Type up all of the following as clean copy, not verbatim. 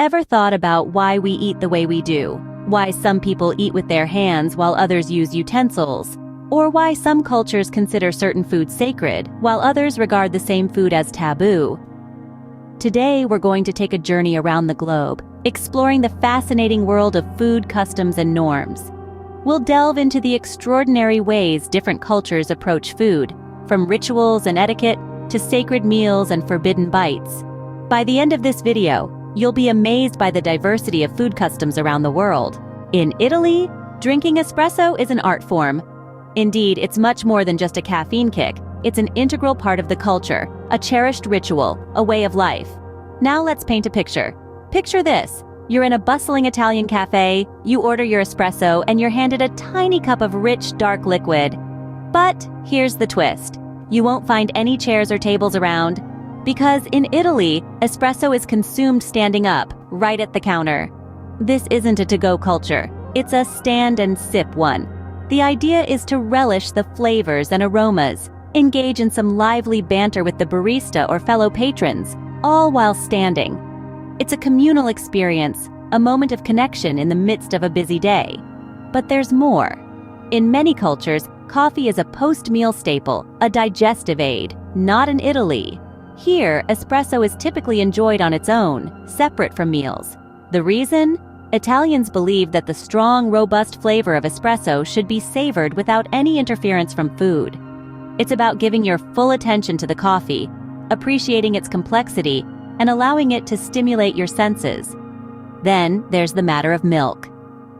Ever thought about why we eat the way we do? Why some people eat with their hands while others use utensils? Or why some cultures consider certain foods sacred while others regard the same food as taboo? Today, we're going to take a journey around the globe, exploring the fascinating world of food customs and norms. We'll delve into the extraordinary ways different cultures approach food, from rituals and etiquette to sacred meals and forbidden bites. By the end of this video, you'll be amazed by the diversity of food customs around the world. In Italy, drinking espresso is an art form. Indeed, it's much more than just a caffeine kick. It's an integral part of the culture, a cherished ritual, a way of life. Now let's paint a picture. Picture this. You're in a bustling Italian cafe, you order your espresso, and you're handed a tiny cup of rich, dark liquid. But here's the twist. You won't find any chairs or tables around, because in Italy, espresso is consumed standing up, right at the counter. This isn't a to-go culture. It's a stand and sip one. The idea is to relish the flavors and aromas, engage in some lively banter with the barista or fellow patrons, all while standing. It's a communal experience, a moment of connection in the midst of a busy day. But there's more. In many cultures, coffee is a post-meal staple, a digestive aid. Not in Italy. Here, espresso is typically enjoyed on its own, separate from meals. The reason? Italians believe that the strong, robust flavor of espresso should be savored without any interference from food. It's about giving your full attention to the coffee, appreciating its complexity, and allowing it to stimulate your senses. Then, there's the matter of milk.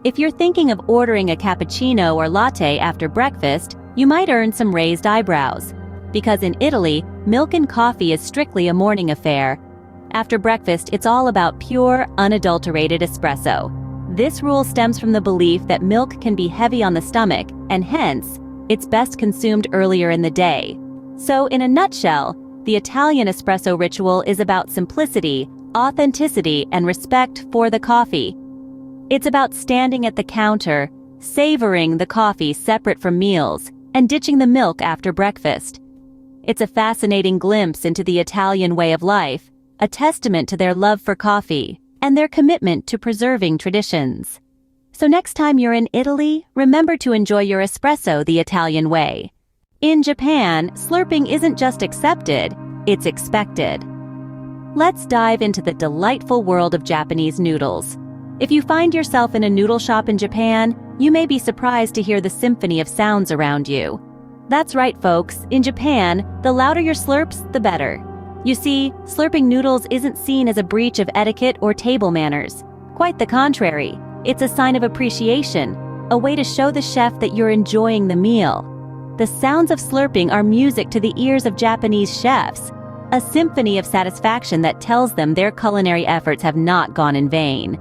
If you're thinking of ordering a cappuccino or latte after breakfast, you might earn some raised eyebrows. Because in Italy, milk and coffee is strictly a morning affair. After breakfast, it's all about pure, unadulterated espresso. This rule stems from the belief that milk can be heavy on the stomach, and hence, it's best consumed earlier in the day. So, in a nutshell, the Italian espresso ritual is about simplicity, authenticity, and respect for the coffee. It's about standing at the counter, savoring the coffee separate from meals, and ditching the milk after breakfast. It's a fascinating glimpse into the Italian way of life, a testament to their love for coffee and their commitment to preserving traditions. So next time you're in Italy, remember to enjoy your espresso the Italian way. In Japan, slurping isn't just accepted, it's expected. Let's dive into the delightful world of Japanese noodles. If you find yourself in a noodle shop in Japan, you may be surprised to hear the symphony of sounds around you. That's right, folks. In Japan, the louder your slurps, the better. You see, slurping noodles isn't seen as a breach of etiquette or table manners. Quite the contrary. It's a sign of appreciation, a way to show the chef that you're enjoying the meal. The sounds of slurping are music to the ears of Japanese chefs, a symphony of satisfaction that tells them their culinary efforts have not gone in vain.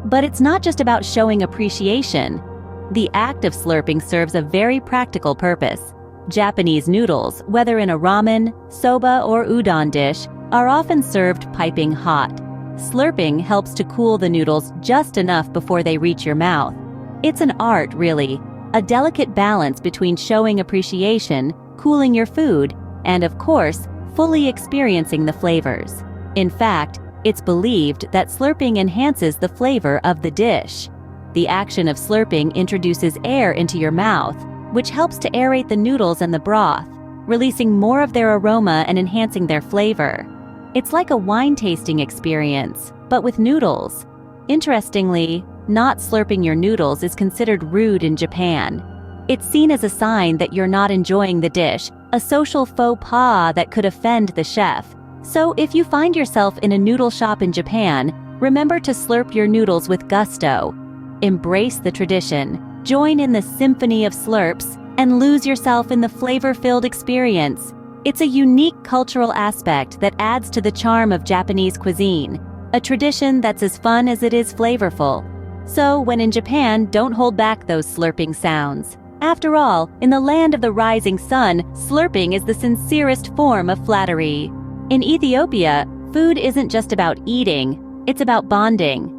But it's not just about showing appreciation. The act of slurping serves a very practical purpose. Japanese noodles, whether in a ramen, soba, or udon dish, are often served piping hot. Slurping helps to cool the noodles just enough before they reach your mouth. It's an art, really, a delicate balance between showing appreciation, cooling your food, and, of course, fully experiencing the flavors. In fact, it's believed that slurping enhances the flavor of the dish. The action of slurping introduces air into your mouth, which helps to aerate the noodles and the broth, releasing more of their aroma and enhancing their flavor. It's like a wine tasting experience, but with noodles. Interestingly, not slurping your noodles is considered rude in Japan. It's seen as a sign that you're not enjoying the dish, a social faux pas that could offend the chef. So if you find yourself in a noodle shop in Japan, remember to slurp your noodles with gusto. Embrace the tradition, join in the symphony of slurps, and lose yourself in the flavor-filled experience. It's a unique cultural aspect that adds to the charm of Japanese cuisine, a tradition that's as fun as it is flavorful. So when in Japan, don't hold back those slurping sounds. After all, in the land of the rising sun, slurping is the sincerest form of flattery. In Ethiopia, food isn't just about eating, it's about bonding.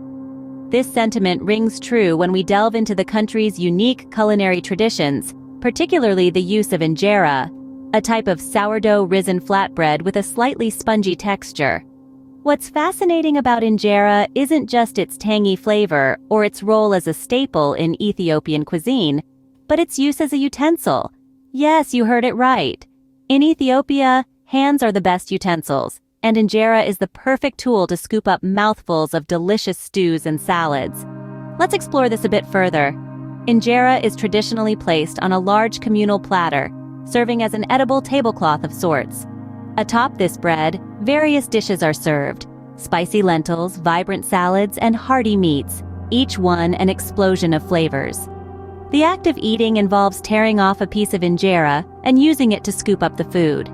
This sentiment rings true when we delve into the country's unique culinary traditions, particularly the use of injera, a type of sourdough risen flatbread with a slightly spongy texture. What's fascinating about injera isn't just its tangy flavor or its role as a staple in Ethiopian cuisine, but its use as a utensil. Yes, you heard it right. In Ethiopia, hands are the best utensils, and injera is the perfect tool to scoop up mouthfuls of delicious stews and salads. Let's explore this a bit further. Injera is traditionally placed on a large communal platter, serving as an edible tablecloth of sorts. Atop this bread, various dishes are served: spicy lentils, vibrant salads, and hearty meats, each one an explosion of flavors. The act of eating involves tearing off a piece of injera and using it to scoop up the food.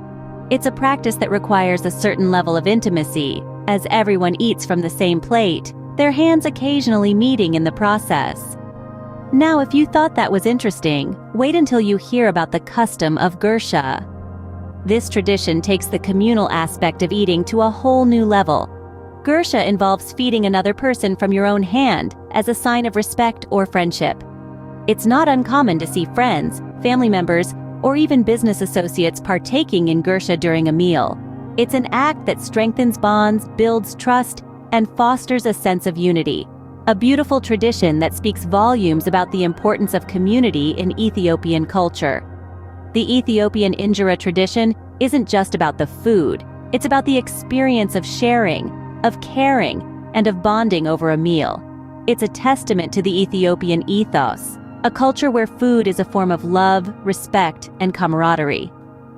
It's a practice that requires a certain level of intimacy, as everyone eats from the same plate, their hands occasionally meeting in the process. Now, if you thought that was interesting, wait until you hear about the custom of gursha. This tradition takes the communal aspect of eating to a whole new level. Gursha involves feeding another person from your own hand as a sign of respect or friendship. It's not uncommon to see friends, family members, or even business associates partaking in gursha during a meal. It's an act that strengthens bonds, builds trust, and fosters a sense of unity. A beautiful tradition that speaks volumes about the importance of community in Ethiopian culture. The Ethiopian injera tradition isn't just about the food, it's about the experience of sharing, of caring, and of bonding over a meal. It's a testament to the Ethiopian ethos, a culture where food is a form of love, respect, and camaraderie.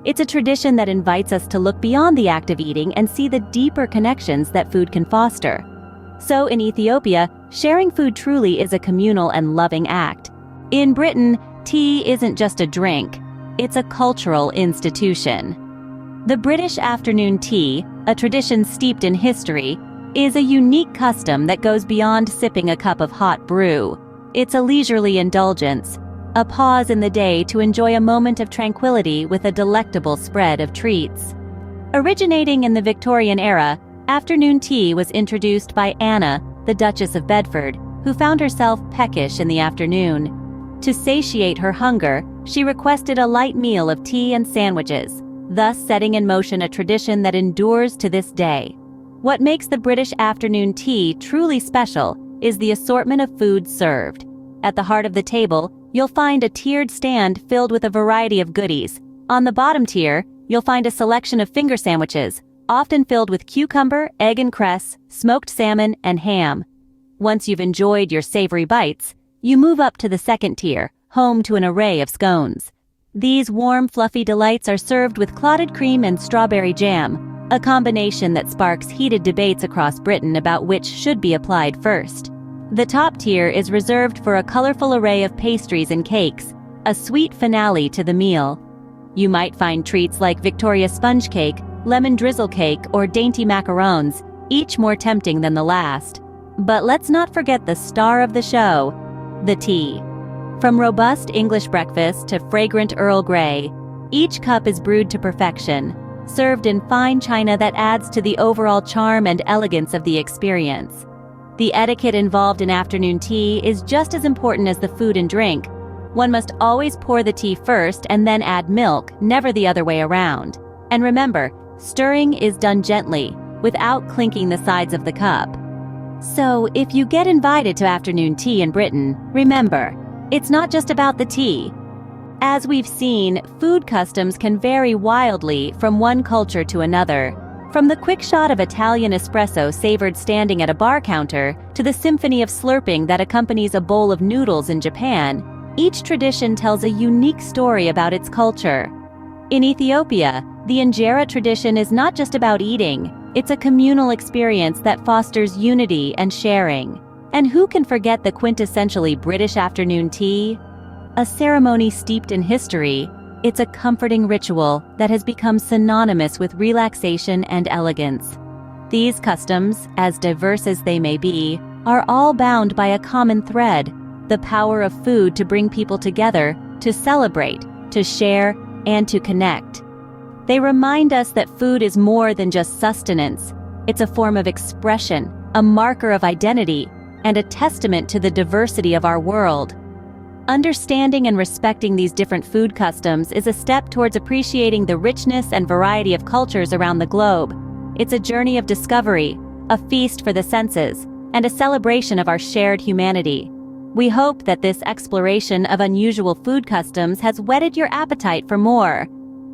It's a tradition that invites us to look beyond the act of eating and see the deeper connections that food can foster. So in Ethiopia, sharing food truly is a communal and loving act. In Britain, tea isn't just a drink, it's a cultural institution. The British afternoon tea, a tradition steeped in history, is a unique custom that goes beyond sipping a cup of hot brew. It's a leisurely indulgence, a pause in the day to enjoy a moment of tranquility with a delectable spread of treats. Originating in the Victorian era, afternoon tea was introduced by Anna, the Duchess of Bedford, who found herself peckish in the afternoon. To satiate her hunger, she requested a light meal of tea and sandwiches, thus setting in motion a tradition that endures to this day. What makes the British afternoon tea truly special is the assortment of foods served. At the heart of the table, you'll find a tiered stand filled with a variety of goodies. On the bottom tier, you'll find a selection of finger sandwiches, often filled with cucumber, egg and cress, smoked salmon, and ham. Once you've enjoyed your savory bites, you move up to the second tier, home to an array of scones. These warm, fluffy delights are served with clotted cream and strawberry jam, a combination that sparks heated debates across Britain about which should be applied first. The top tier is reserved for a colorful array of pastries and cakes, a sweet finale to the meal. You might find treats like Victoria sponge cake, lemon drizzle cake, or dainty macarons, each more tempting than the last. But let's not forget the star of the show, the tea. From robust English breakfast to fragrant Earl Grey, each cup is brewed to perfection, served in fine china that adds to the overall charm and elegance of the experience. The etiquette involved in afternoon tea is just as important as the food and drink. One must always pour the tea first and then add milk, never the other way around. And remember, stirring is done gently, without clinking the sides of the cup. So, if you get invited to afternoon tea in Britain, remember, it's not just about the tea. As we've seen, food customs can vary wildly from one culture to another. From the quick shot of Italian espresso savored standing at a bar counter to the symphony of slurping that accompanies a bowl of noodles in Japan, each tradition tells a unique story about its culture. In Ethiopia, the injera tradition is not just about eating, it's a communal experience that fosters unity and sharing. And who can forget the quintessentially British afternoon tea? A ceremony steeped in history, it's a comforting ritual that has become synonymous with relaxation and elegance. These customs, as diverse as they may be, are all bound by a common thread: the power of food to bring people together, to celebrate, to share, and to connect. They remind us that food is more than just sustenance. It's a form of expression, a marker of identity, and a testament to the diversity of our world. Understanding and respecting these different food customs is a step towards appreciating the richness and variety of cultures around the globe. It's a journey of discovery, a feast for the senses, and a celebration of our shared humanity. We hope that this exploration of unusual food customs has whetted your appetite for more.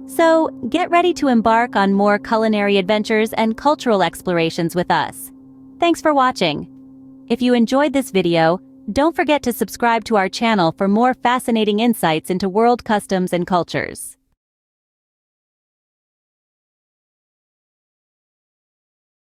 So, get ready to embark on more culinary adventures and cultural explorations with us. Thanks for watching. If you enjoyed this video, don't forget to subscribe to our channel for more fascinating insights into world customs and cultures.